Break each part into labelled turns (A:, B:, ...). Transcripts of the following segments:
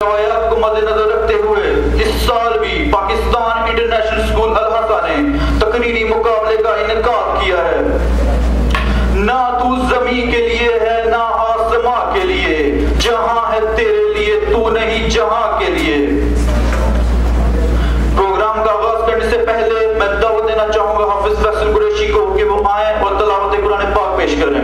A: रवायात को मद्देनजर रखते हुए इस साल भी पाकिस्तान इंटरनेशनल स्कूल अल-हसा ने तकरीरी मुकाबले का इनेकाद किया है। ना तू जमीन के लिए है ना आसमां के लिए, जहां है तेरे लिए तू नहीं जहां के लिए। प्रोग्राम का आगाज करने से पहले मैं दावत देना चाहूंगा हाफिज फैसल कुरैशी को कि वो आए और तिलावत कुरान पाक पेश करें।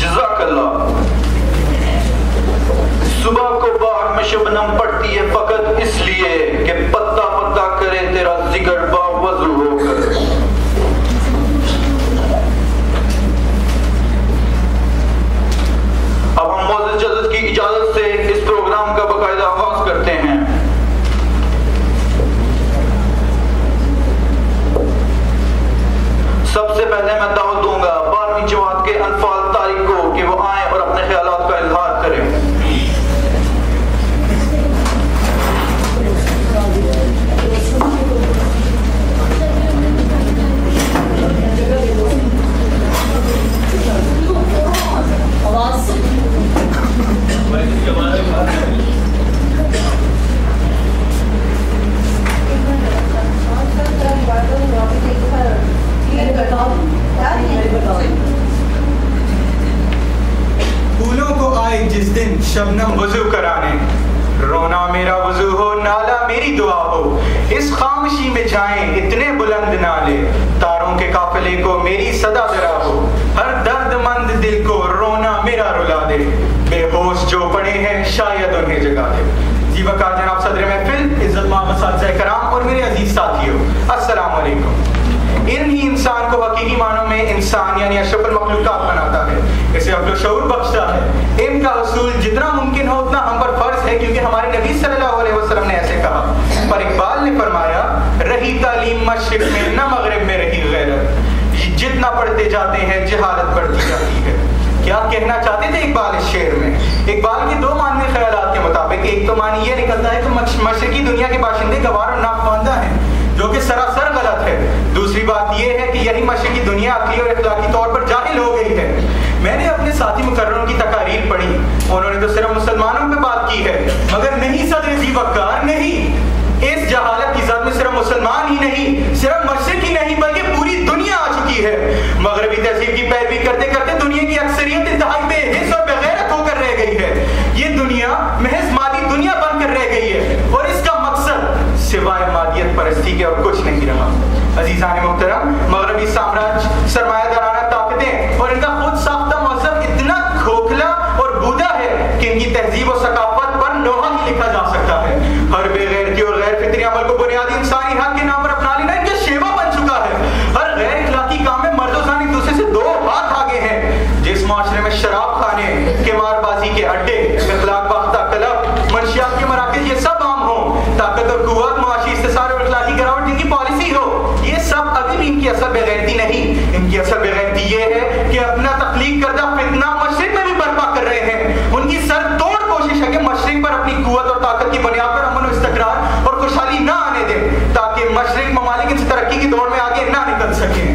A: जज़ाकल्लाह। सुबह को बाग में शबनम पड़ती है फकत इसलिए कि पत्ता पत्ता करे तेरा जिक्र बावजू होकर। अब हम मौजूद जज़्ज़त की इजाजत से इस प्रोग्राम का बाकायदा आगाज करते हैं। सबसे पहले मैं दावत दूंगा 12वीं जमात के अनफाल तारिक को कि वो आए और अपने ख्यालात का इजहार करें।
B: फूलों को आए जिस दिन शबनम वजू कराने, रोना मेरा वजू हो नाला मेरी दुआ हो। इस खामोशी में जाएं इतने बुलंद नाले, तारों के काफिले को मेरी सदा जरा हो। हर दर्दमंद दिल को रोना मेरा रुला दे, बेहोश जो पड़े हैं शायद उन्हें जगा दे। जी वकार जनाब सदर महफिल, इज्जत मामसातिज़ कराम और मेरे अजीज साथियों, अस्सलाम वालेकुम। इल्म ही इंसान को हकीकी मानों में इंसान यानी अशरफुल मखलूकात बनाता है, इसे अक्ल शऊर बख्शता है। इल्म का हुसूल जितना मुमकिन हो उतना हम पर फर्ज है, क्योंकि हमारे नबी सल्लल्लाहु अलैहि वसल्लम ने ऐसे कहा। पर इकबाल ने फरमाया, रही तालीम मशरिक में न मगरिब में रही गैरत, जितना पढ़ते जाते हैं जहालत बढ़ती जाती है। क्या कहना चाहते थे इकबाल इस शेर में? इकबाल के दो मानवी ख्यालात के मुताबिक एक तो मानी ये निकलता है कि मशरिकी दुनिया के बाशिंदे गवार और नाख्वानदा हैं, जो कि सरासर गलत है। दूसरी बात यह है कि यही मशरिकी दुनिया अक़ली और इखलाकी तौर पर जाहिल हो गई है। मैंने अपने साथी मुकर्ररों की तकारीर पढ़ी, उन्होंने तो सिर्फ मुसलमानों पे बात की है, मगर नहीं सदर जी वक़ार नहीं। इस जहालत की ज़द में सिर्फ मुसलमान ही नहीं, सिर्फ मशरिक ही नहीं, बल्कि पूरी दुनिया आ चुकी है। मगरबी तहजीब की पैरवी करते करते दुनिया की अक्सरियत इंतहाई बेहिस और बेगैरत होकर रह गई है। ये दुनिया महज मादी दुनिया बनकर रह गई है, और इसका मकसद सिवाय मादियत परस्ती के और कुछ नहीं रहा। अजीज़ान मोहतरम, मगरबी साम्राज्य, सरमायादाराना ताकतें और इनका खुद साख्ता मज़हब इतना खोखला और बूदा है कि इनकी तहजीब और सकाफत पर लोहा ही लिखा जा सकता है। हर बेगैरती और गैर फितरी अमल को बुनियादी इंसानी हक के नाम पर अपना लेना इनका शेवा बन चुका है। हर गैर इखलाकी काम में मर्द और ज़ान एक दूसरे से दो हाथ आगे हैं। जिस माशरे में शराब खाने, किमारबाजी के अड्डे, इखलाक बाख्ता क्लब, मंशियात के मराकज़ ये सब आम हो, ताकत और कुव्वत, मुआशी इस्तिसार और इखलाकी गिरावट जिनकी पॉलिसी हो, ये सब अभी भी इनकी असल बेगैरती नहीं। इनकी असल बेगैरती ये है कि अपना तख्लीक करदा फितना मशरिक में भी बर्पा कर रहे हैं। उनकी सर तोड़ कोशिश है कि मशरिक पर अपनी कुव्वत और ताकत की बुनियाद पर अमन और इस्तक़रार और खुशहाली ना आने दें, ताकि मशरिक ममालिक इस तरक्की की दौड़ में आगे ना निकल सकें।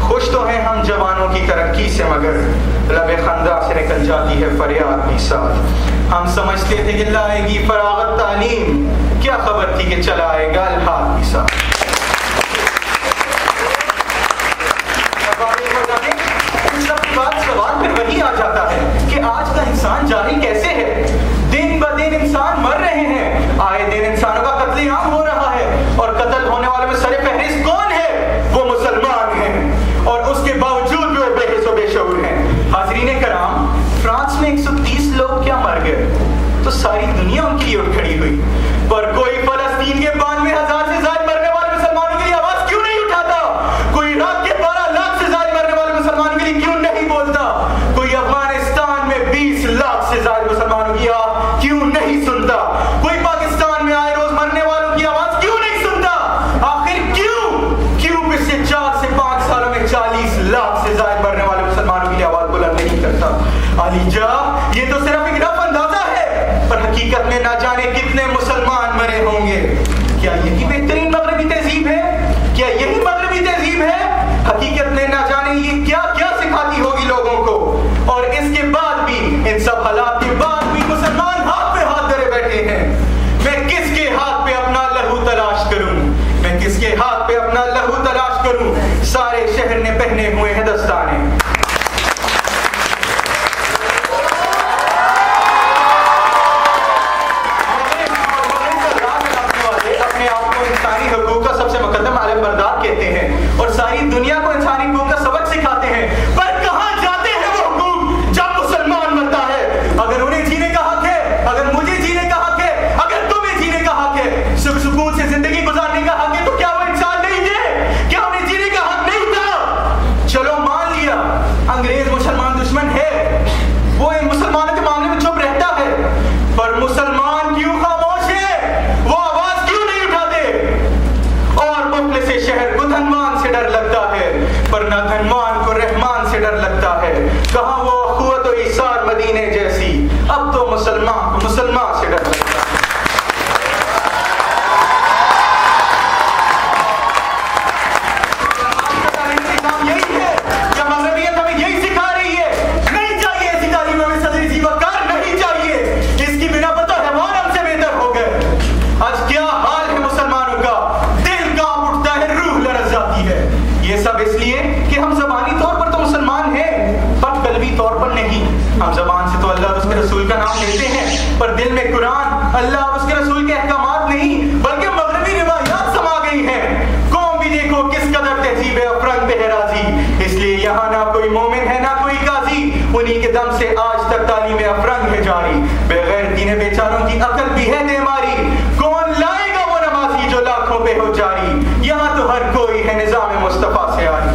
B: खुश तो हैं हम जवानों की तरक्की से, मगर लबे खंदा से निकल जाती है फरियाद भी साथ। हम समझते थे कि लाएगी फरागत तालीम, क्या खबर थी कि चला आएगा अल्हाद भी साथ। अंग्रेज मुसलमान दुश्मन है, वो इन मुसलमानों के मामले में चुप रहता है, पर मुसलमान क्यों खामोश है? वो आवाज क्यों नहीं उठाते? और मुफलिस से शहर को धनवान से डर लगता है, पर ना धनवान को रहमान से डर लगता है। कहाँ वो अखुवत और ईसार मदीने जैसी, अब तो मुसलमान को मुसलमान से डर लगता है। ये सब इसलिए कि हम ज़बानी तौर पर तो मुसलमान हैं, पर कल्बी तौर पर नहीं। हम ज़बान से तो अल्लाह और उसके रसूल का नाम लेते हैं, पर दिल में कुरान, अल्लाह और उसके रसूल के अहकामात नहीं, बल्कि मगरबी रिवायात समा गई हैं। कौम भी देखो किस कदर तहजीब अफरंग बेहराजी, इसलिए यहाँ ना कोई मोमिन है ना कोई काजी, उन्हीं के दम से आज तक तालीम अफरंग है जारी। बगैर दीने बेचारों की अकल भी है देमारी, कौन लाएगा वो नमाजी जो लाखों पे हो जारी। यहाँ तो हर कोई है निज़ाम मुस्तफ़ा से आरी।